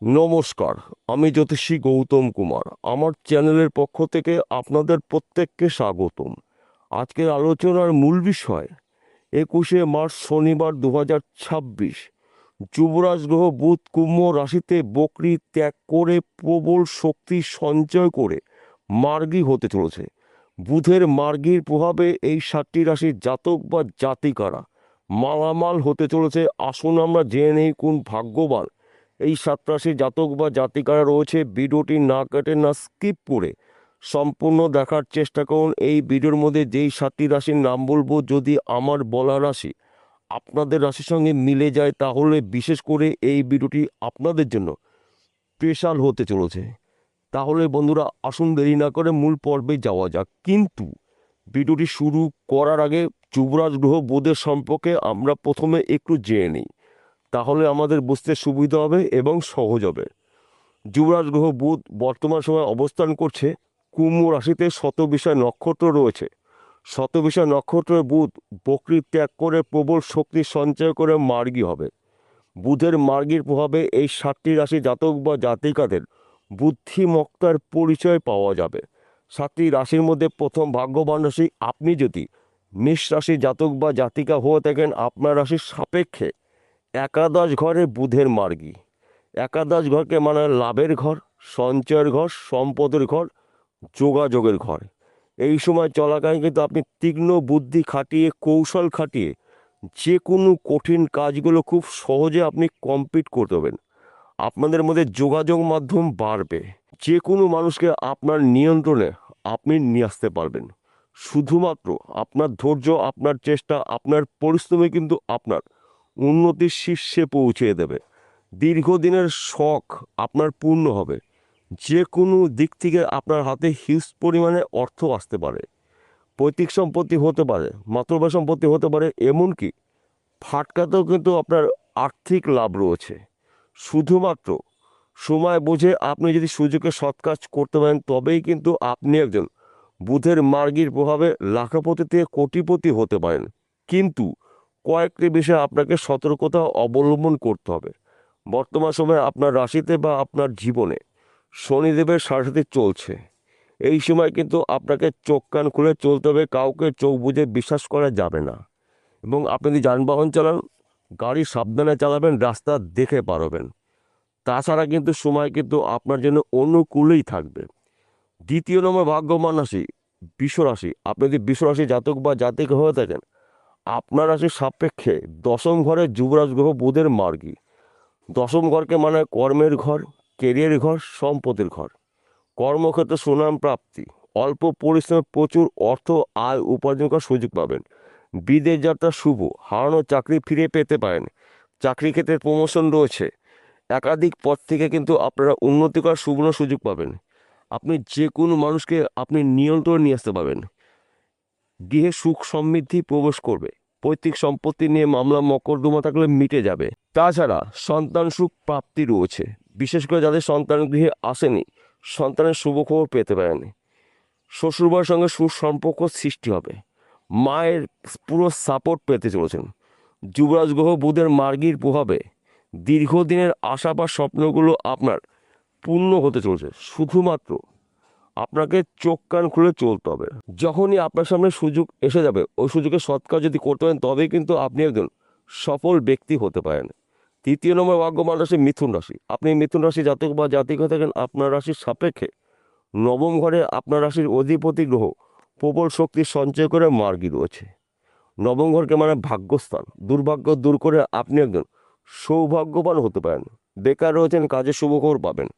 নমস্কার, আমি জ্যোতিষী গৌতম কুমার। আমার চ্যানেলের পক্ষ থেকে আপনাদের প্রত্যেককে স্বাগতম। আজকের আলোচনার মূল বিষয় 21শে মার্চ শনিবার 2026। যুবরাজ গ্রহ বুধ কুম্ভ রাশিতে বকরি ত্যাগ করে প্রবল শক্তি সঞ্চয় করে মার্গী হতে চলেছে। বুধের মার্গীর প্রভাবে এই 7টি রাশির জাতক বা জাতিকারা মালামাল হতে চলেছে। আসুন আমরা জেনে নেই কোন ভাগ্যবান এই 7 রাশির জাতক বা জাতিকারা রয়েছে। ভিডিওটি না কেটে না স্কিপ করে সম্পূর্ণ দেখার চেষ্টা করুন। এই ভিডিওর মধ্যে যেই 7টি রাশির নাম বলবো, যদি আমার বলা রাশি আপনাদের রাশির সঙ্গে মিলে যায় তাহলে বিশেষ করে এই ভিডিওটি আপনাদের জন্য স্পেশাল হতে চলেছে। তাহলে বন্ধুরা আসুন দেরি না করে মূল পর্বে যাওয়া যাক। কিন্তু ভিডিওটি শুরু করার আগে যুবরাজ গ্রহ বুধের সম্পর্কে আমরা প্রথমে একটু জেনে নিই, তাহলে আমাদের বুঝতে সুবিধা হবে এবং সহজ হবে। যুবরাজ গ্রহ বুধ বর্তমান সময় অবস্থান করছে কুম্ভ রাশিতে। শতবিষয় নক্ষত্র রয়েছে। শতবিষয় নক্ষত্রের বুধ বকরি ত্যাগ করে প্রবল শক্তি সঞ্চয় করে মার্গী হবে। বুধের মার্গীর প্রভাবে এই 7টি রাশি জাতক বা জাতিকাদের বুদ্ধিমত্তার পরিচয় পাওয়া যাবে। 7টি রাশির মধ্যে প্রথম ভাগ্যবান রাশি। আপনি যদি মেষ রাশি জাতক বা জাতিকা হয়ে থাকেন, আপনার রাশির সাপেক্ষে একাদশ ঘরে বুধের মার্গী। একাদশ ঘরকে মানে লাভের ঘর, সঞ্চয়ের ঘর, সম্পদের ঘর, যোগাযোগের ঘর। এই সময় চলাকালীন কিন্তু আপনি তীক্ষ্ণ বুদ্ধি খাটিয়ে, কৌশল খাটিয়ে যে কোনো কঠিন কাজগুলো খুব সহজে আপনি কমপ্লিট করতে পারবেন। আপনাদের মধ্যে যোগাযোগ মাধ্যম বাড়বে। যে কোনো মানুষকে আপনার নিয়ন্ত্রণে আপনি নিয়ে আসতে পারবেন। শুধুমাত্র আপনার ধৈর্য, আপনার চেষ্টা, আপনার পরিশ্রমে কিন্তু আপনার উন্নতির শীর্ষে পৌঁছে দেবে। দীর্ঘদিনের শখ আপনার পূর্ণ হবে। যে কোনো দিক থেকে আপনার হাতে হিউজ পরিমাণে অর্থ আসতে পারে। পৈতৃক সম্পত্তি হতে পারে, মাতৃভাই সম্পত্তি হতে পারে, এমনকি ফাটকাতেও কিন্তু আপনার আর্থিক লাভ রয়েছে। শুধুমাত্র সময় বুঝে আপনি যদি সুযোগে সৎ কাজ করতে পারেন তবেই কিন্তু আপনি একজন বুধের মার্গীর প্রভাবে লাখপতি থেকে কোটিপতি হতে পারেন। কিন্তু কয়েকটি বিষয়ে আপনাকে সতর্কতা অবলম্বন করতে হবে। বর্তমান সময়ে আপনার রাশিতে বা আপনার জীবনে শনিদেবের সাড়ে চলছে। এই সময় কিন্তু আপনাকে চোখ কান খুলে চলতে হবে। কাউকে চোখ বুজে বিশ্বাস করা যাবে না। এবং আপনি যদি যানবাহন চালান, গাড়ি সাবধানে চালাবেন, রাস্তা দেখে পারবেন। তাছাড়া কিন্তু সময় কিন্তু আপনার জন্য অনুকূলেই থাকবে। দ্বিতীয় নম্বর ভাগ্যবান রাশি বৃষ রাশি। আপনি যদি বৃষ রাশি জাতক বা জাতিকা হয়ে থাকেন, আপনার রাশির সাপেক্ষে দশম ঘরে যুবরাজ গ্রহ বুধের মার্গী। দশম ঘরকে মানে কর্মের ঘর, কেরিয়ার ঘর, সম্পদের ঘর। কর্মক্ষেত্রে সুনাম প্রাপ্তি, অল্প পরিশ্রমে প্রচুর অর্থ আয় উপার্জন করার সুযোগ পাবেন। বিদেশ যাত্রা শুভ, হারানো চাকরি ফিরে পেতে পারেন। চাকরি ক্ষেত্রে প্রমোশন রয়েছে। একাধিক পদ থেকে কিন্তু আপনারা উন্নতি করার সুবর্ণ সুযোগ পাবেন। আপনি যে কোনো মানুষকে আপনি নিয়ন্ত্রণে নিয়ে আসতে পারবেন। গৃহে সুখ সমৃদ্ধি প্রবেশ করবে। পৈতৃক সম্পত্তি নিয়ে মামলা মকদ্দমা থাকলে মিটে যাবে। তাছাড়া সন্তান সুখ প্রাপ্তি রয়েছে। বিশেষ করে যাদের সন্তান গৃহে আসেনি, সন্তানের শুভ খবর পেতে পারেন। শ্বশুরবাড়ির সঙ্গে সুসম্পর্ক সৃষ্টি হবে। মায়ের পুরো সাপোর্ট পেতে চলেছেন। যুবরাজ গ্রহ বুধের মার্গীর প্রভাবে দীর্ঘদিনের আশা বা স্বপ্নগুলো আপনার পূর্ণ হতে চলেছে। শুধুমাত্র আপনাকে চোখ কান খুলে চলতে হবে। যখনই আপনার সামনে সুযোগ এসে যাবে, ওই সুযোগে সৎ কাজ যদি করতে পারেন তবেই কিন্তু আপনি একজন সফল ব্যক্তি হতে পারেন। তৃতীয় নম্বর ভাগ্যবান রাশি মিথুন রাশি। আপনি মিথুন রাশি জাতক বা জাতিকা থাকেন, আপনার রাশির সাপেক্ষে নবম ঘরে আপনার রাশির অধিপতি গ্রহ প্রবল শক্তি সঞ্চয় করে মার্গী রয়েছে। নবম ঘরকে মানে ভাগ্যস্থান। দুর্ভাগ্য দূর করে আপনি একজন সৌভাগ্যবান হতে পারেন। বেকার রয়েছেন, কাজে শুভ খবর পাবেন।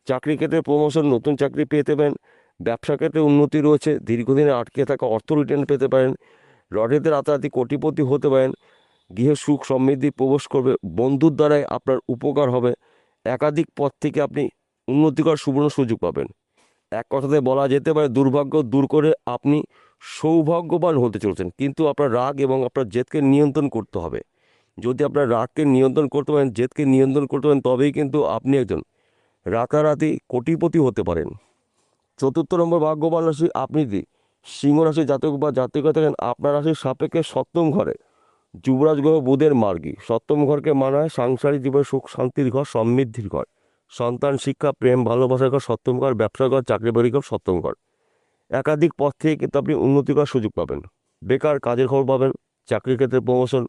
চাকরি ক্ষেত্রে প্রমোশন, নতুন চাকরি পেতে পারেন। ব্যবসা ক্ষেত্রে উন্নতি রয়েছে। দীর্ঘদিনে আটকে থাকা অর্থ রিটার্ন পেতে পারেন। লটারিতে রাতারাতি কোটিপতি হতে পারেন। গৃহে সুখ সমৃদ্ধি প্রবেশ করবে। বন্ধুর দ্বারাই আপনার উপকার হবে। একাধিক পথ থেকে আপনি উন্নতি করার সুবর্ণ সুযোগ পাবেন। এক কথাতে বলা যেতে পারে দুর্ভাগ্য দূর করে আপনি সৌভাগ্যবান হতে চলেছেন। কিন্তু আপনার রাগ এবং আপনার জেদকে নিয়ন্ত্রণ করতে হবে। যদি আপনার রাগকে নিয়ন্ত্রণ করতে পারেন, জেদকে নিয়ন্ত্রণ করতে পারেন, তবেই কিন্তু আপনি একজন রাতারাতি কোটিপতি হতে পারেন। চতুর্থ নম্বর ভাগ্যবান রাশি আপনি যদি সিংহ রাশি জাতক বা জাতিকা থাকেন, আপনার রাশির সাপেক্ষে সপ্তম ঘরে যুবরাজ গ্রহ বুধের মার্গী। সপ্তম ঘরকে মানা হয় সাংসারিক জীবনে সুখ শান্তির ঘর, সমৃদ্ধির ঘর, সন্তান, শিক্ষা, প্রেম, ভালোবাসা কর, সপ্তম ঘর, ব্যবসা কর, চাকরি বাকরি কর, সপ্তম ঘর। একাধিক পথ থেকে কিন্তু আপনি উন্নতি করার সুযোগ পাবেন। বেকার, কাজের খবর পাবেন। চাকরির ক্ষেত্রে প্রমোশন,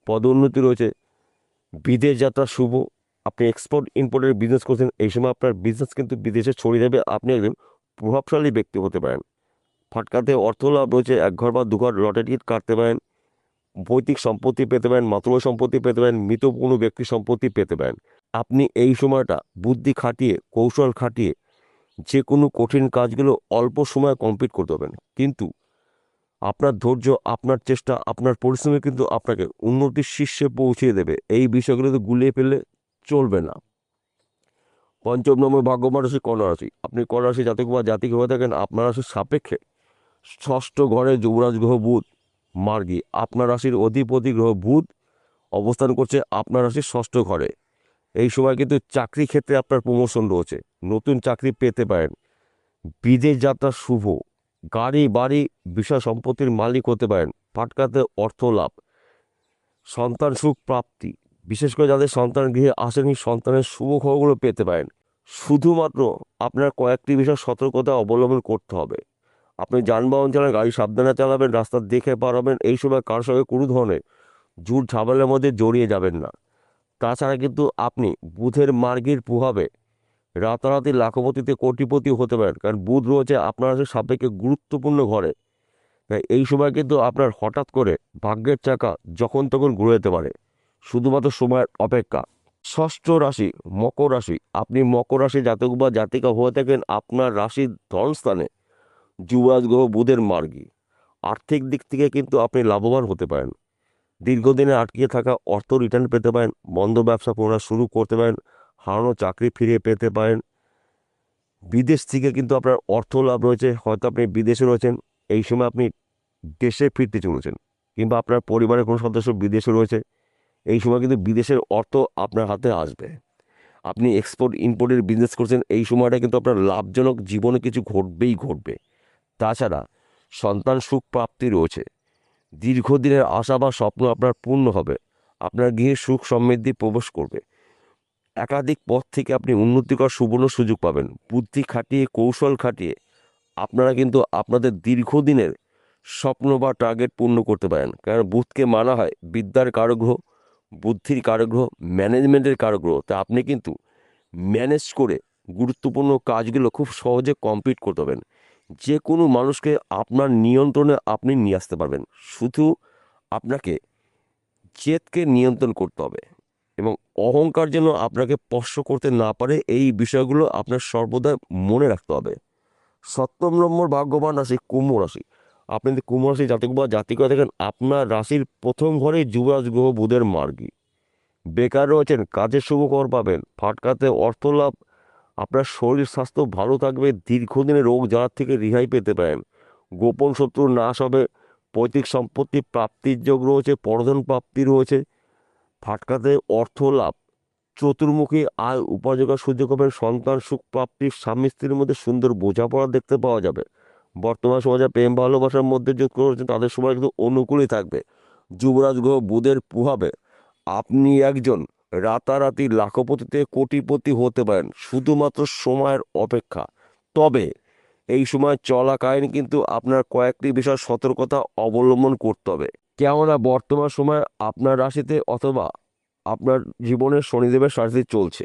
পদোন্নতি রয়েছে। বিদেশ যাত্রা শুভ। আপনি এক্সপোর্ট ইম্পোর্টের বিজনেস করছেন, এই সময় আপনার বিজনেস কিন্তু বিদেশে ছড়িয়ে যাবে। আপনি একজন প্রভাবশালী ব্যক্তি হতে পারেন। ফাটকাতে অর্থ লাভ রয়েছে। এক ঘর বা দু ঘর লটারি টিকিট কাটতে পারেন। পৈতৃক সম্পত্তি পেতে পারেন, মাতৃ সম্পত্তি পেতে পারেন, মৃত কোনো ব্যক্তি সম্পত্তি পেতে পারেন। আপনি এই সময়টা বুদ্ধি খাটিয়ে, কৌশল খাটিয়ে যে কোনো কঠিন কাজগুলো অল্প সময়ে কমপ্লিট করতে পারবেন। কিন্তু আপনার ধৈর্য, আপনার চেষ্টা, আপনার পরিশ্রমে কিন্তু আপনাকে উন্নতির শীর্ষে পৌঁছিয়ে দেবে। এই বিষয়গুলোতে গুলিয়ে ফেললে চলবে না। পঞ্চম নম্বর ভাগ্যবান রাশি কন্যা রাশি। আপনি কন্যা রাশি জাতক বা জাতিক হয়ে থাকেন, আপনার রাশির সাপেক্ষে ষষ্ঠ ঘরে যুবরাজ গ্রহ বুধ মার্গী। আপনার রাশির অধিপতি গ্রহ বুধ অবস্থান করছে আপনার রাশির ষষ্ঠ ঘরে। এই সময় কিন্তু চাকরি ক্ষেত্রে আপনার প্রমোশন রয়েছে, নতুন চাকরি পেতে পারেন। বিদেশ যাত্রা শুভ। গাড়ি বাড়ি বিষয় সম্পত্তির মালিক হতে পারেন। ফাটকাতে অর্থ লাভ। সন্তান সুখ প্রাপ্তি, বিশেষ করে যাদের সন্তান গৃহে আসেনি, সন্তানের শুভ খবরগুলো পেতে পারেন। শুধুমাত্র আপনার কয়েকটি বিষয় সতর্কতা অবলম্বন করতে হবে। আপনি যানবাহন চালান, গাড়ি সাবধানে চালাবেন, রাস্তা দেখে পার হবেন। এই সময় কারোর সঙ্গে কোনো ধরনের ঝুট ঝামেলার মধ্যে জড়িয়ে যাবেন না। তাছাড়া কিন্তু আপনি বুধের মার্গীর প্রভাবে রাতারাতি লাখপতিতে কোটিপতি হতে পারেন, কারণ বুধ রয়েছে আপনার রাশির সাপেক্ষে গুরুত্বপূর্ণ ঘরে। তাই এই সময় কিন্তু আপনার হঠাৎ করে ভাগ্যের চাকা যখন তখন ঘুরে যেতে পারে, শুধুমাত্র সময়ের অপেক্ষা। ষষ্ঠ রাশি মকর রাশি। আপনি মকর রাশি জাতক বা জাতিকা হয়ে থাকেন, আপনার রাশির ধনস্থানে যুবরাজ গ্রহ বুধের মার্গী। আর্থিক দিক থেকে কিন্তু আপনি লাভবান হতে পারেন। দীর্ঘদিনে আটকে থাকা অর্থ রিটার্ন পেতে পারেন। বন্ধ ব্যবসা পুনরায় শুরু করতে পারেন। হারানো চাকরি ফিরে পেতে পারেন। বিদেশ থেকে কিন্তু আপনার অর্থ লাভ রয়েছে। হয়তো আপনি বিদেশে রয়েছেন, এই সময় আপনি দেশে ফিরতে চলেছেন, কিংবা আপনার পরিবারের কোনো সদস্য বিদেশে রয়েছে, এই সময় কিন্তু বিদেশের অর্থ আপনার হাতে আসবে। আপনি এক্সপোর্ট ইম্পোর্টের বিজনেস করছেন, এই সময়টা কিন্তু আপনার লাভজনক, জীবনে কিছু ঘটবেই ঘটবে। তাছাড়া সন্তান সুখ প্রাপ্তি রয়েছে। দীর্ঘদিনের আশা বা স্বপ্ন আপনার পূর্ণ হবে। আপনার গৃহে সুখ সমৃদ্ধি প্রবেশ করবে। একাধিক পথ থেকে আপনি উন্নতি করার সুবর্ণ সুযোগ পাবেন। বুদ্ধি খাটিয়ে, কৌশল খাটিয়ে আপনারা কিন্তু আপনাদের দীর্ঘদিনের স্বপ্ন বা টার্গেট পূর্ণ করতে পারেন। কারণ বুধকে মানা হয় বিদ্যার কারগ্রহ, বুদ্ধির কারগ্রহ, ম্যানেজমেন্টের কারগ্রহ। তা আপনি কিন্তু ম্যানেজ করে গুরুত্বপূর্ণ কাজগুলো খুব সহজে কমপ্লিট করতে পারবেন। যে কোনো মানুষকে আপনার নিয়ন্ত্রণে আপনি নিয়ে আসতে পারবেন। শুধু আপনাকে জেদকে নিয়ন্ত্রণ করতে হবে এবং অহংকার যেন আপনাকে স্পর্শ করতে না পারে, এই বিষয়গুলো আপনার সর্বদা মনে রাখতে হবে। সপ্তম নম্বর ভাগ্যবান রাশি কুম্ভ রাশি। আপনি যদি কুম্ভ রাশি জাতক বা জাতিকা দেখেন, আপনার রাশির প্রথম ঘরে যুবরাজ গ্রহ বুধের মার্গী। বেকার রয়েছেন, কাজের শুভ খবর পাবেন। ফাটকাতে অর্থ লাভ। আপনার শরীর স্বাস্থ্য ভালো থাকবে। দীর্ঘদিনের রোগ জ্বালার থেকে রেহাই পেতে পারেন। গোপন শত্রু নাশ হবে। পৈতৃক সম্পত্তি প্রাপ্তির যোগ রয়েছে, পরধন প্রাপ্তি রয়েছে। ফাটকাতে অর্থ লাভ। চতুর্মুখী আয় উপার্জনের সুযোগ হবে। সন্তান সুখ প্রাপ্তির, স্বামী স্ত্রীর মধ্যে সুন্দর বোঝাপড়া দেখতে পাওয়া যাবে। বর্তমান সমাজে প্রেম ভালোবাসার মধ্যে যুক্ত রয়েছে, তাদের সময় কিন্তু অনুকূলই থাকবে। যুবরাজ গ্রহ বুধের প্রভাবে আপনি একজন রাতারাতি লাখপতিতে কোটিপতি হতে পারেন, শুধুমাত্র সময়ের অপেক্ষা। তবে এই সময় চলাকালীন কিন্তু আপনার কয়েকটি বিষয় সতর্কতা অবলম্বন করতে হবে। কেননা বর্তমান সময় আপনার রাশিতে অথবা আপনার জীবনের শনিদেবের সাথে চলছে।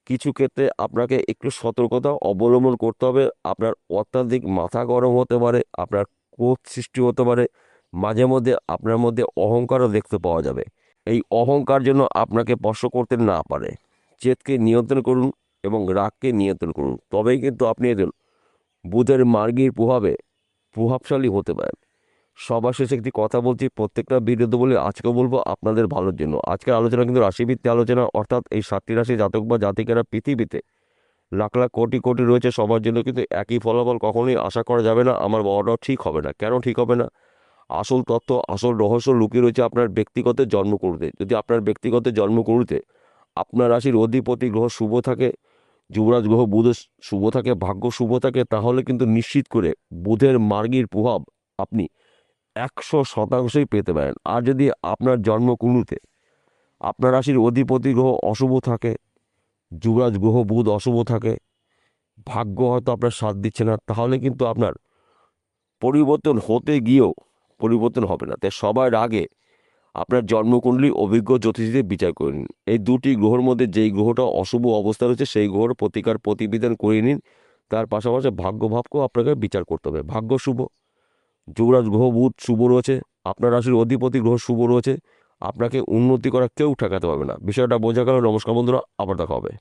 কিছু ক্ষেত্রে আপনাকে একটু সতর্কতা অবলম্বন করতে হবে। আপনার অত্যাধিক মাথা গরম হতে পারে, আপনার ক্রোধ সৃষ্টি হতে পারে। মাঝে মধ্যে আপনার মধ্যে অহংকারও দেখতে পাওয়া যাবে। এই অহংকার যেন আপনাকে স্পর্শ করতে না পারে। জেদকে নিয়ন্ত্রণ করুন এবং রাগকে নিয়ন্ত্রণ করুন, তবেই কিন্তু আপনি একজন বুধের মার্গীর প্রভাবে প্রভাবশালী হতে পারেন। সবার শেষে একটি কথা বলছি, প্রত্যেকটা ভিডিওতে বলে আজকেও বলবো আপনাদের ভালোর জন্য। আজকের আলোচনা কিন্তু রাশিভিত্তিক আলোচনা, অর্থাৎ এই 7টি রাশি জাতক বা জাতিকেরা পৃথিবীতে লাখ লাখ কোটি কোটি রয়েছে, সবার জন্য কিন্তু একই ফলাফল কখনোই আশা করা যাবে না। আমার বলাটাও ঠিক হবে না। কেন ঠিক হবে না? আসল তথ্য, আসল রহস্য লুকিয়ে রয়েছে আপনার ব্যক্তিগত জন্মকুণ্ডলিতে। যদি আপনার ব্যক্তিগত জন্মকুণ্ডলিতে আপনার রাশির অধিপতি গ্রহ শুভ থাকে, যুবরাজ গ্রহ বুধ শুভ থাকে, ভাগ্য শুভ থাকে, তাহলে কিন্তু নিশ্চিত করে বুধের মার্গীর প্রভাব আপনি 100%ই পেতে পারেন। আর যদি আপনার জন্মকুণ্ডলিতে আপনার রাশির অধিপতি গ্রহ অশুভ থাকে, যুবরাজ গ্রহ বুধ অশুভ থাকে, ভাগ্য হয়তো আপনার সাথ দিচ্ছে না, তাহলে কিন্তু আপনার পরিবর্তন হতে গিয়েও পরিবর্তন হবে না। তাই সবার আগে আপনার জন্মকুণ্ডলী অভিজ্ঞ জ্যোতিষীদের বিচার করে নিন। এই দুটি গ্রহের মধ্যে যেই গ্রহটা অশুভ অবস্থা রয়েছে সেই গ্রহের প্রতিকার প্রতিবিধান করে নিন। তার পাশাপাশি ভাগ্য ভাবকেও আপনাকে বিচার করতে হবে। ভাগ্য শুভ, যুবরাজ গ্রহ বুধ শুভ রয়েছে, আপনার রাশির অধিপতি গ্রহ শুভ রয়েছে, আপনাকে উন্নতি করা কেউ ঠেকাতে পারবে না। বিষয়টা বোঝা গেল। নমস্কার বন্ধুরা, আবার দেখা হবে।